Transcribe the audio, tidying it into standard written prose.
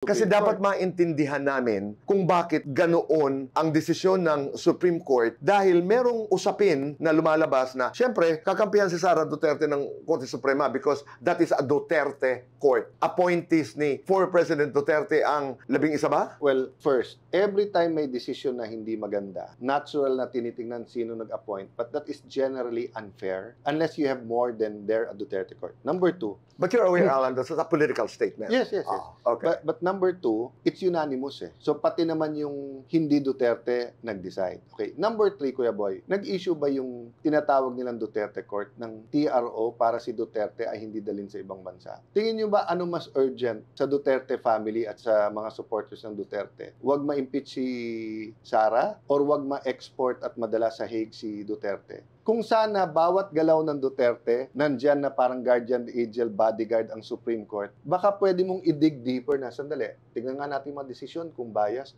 Kasi dapat maintindihan namin kung bakit ganoon ang desisyon ng Supreme Court dahil merong usapin na lumalabas na, syempre, kakampihan si Sara Duterte ng Korte Suprema because that is a Duterte court. Appointees ni former President Duterte ang 11 ba? Well, first, every time may decision na hindi maganda, natural na tinitingnan sino nag-appoint, but that is generally unfair unless you have more than a Duterte court. Number two, But you're aware, Alan, that's a political statement. yes. Okay. But number two, it's unanimous eh. So pati naman yung hindi Duterte nag-decide. Okay. Number three, Kuya Boy, nag-issue ba yung tinatawag nilang Duterte Court ng TRO para si Duterte ay hindi dalhin sa ibang bansa? Tingin nyo ba ano mas urgent sa Duterte family at sa mga supporters ng Duterte? Huwag ma-impeach si Sara or huwag ma-export at madala sa Hague si Duterte? Kung sana bawat galaw ng Duterte, nandyan na parang guardian angel bodyguard ang Supreme Court, baka pwede mong i-dig deeper na, sandali, tingnan nga natin mga desisyon kung bias.